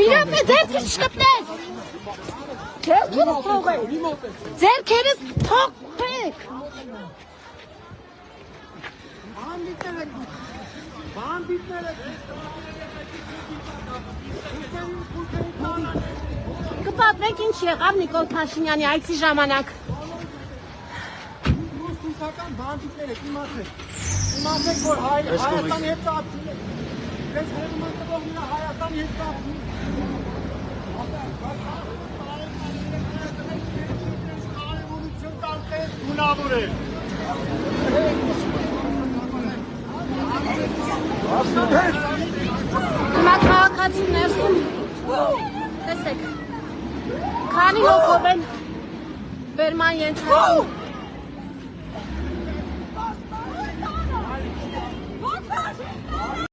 Միրապ է ձերքից չկպնես, ձերքերս թողեք, ձերքերս թողեք, կպատվեք ինչ եղավ Նիկոլ Փաշինյանի այցի ժամանակ Իմացեք, որ Հայաստանի հետ կապին է, ես հերման տվող նրա Հայաստանի հետ կապին կարևորություն տանքես ունավոր է։ Հիմա քաղաքացի ներսում, տեսեք, քանի հոգով են բերման ենթարկում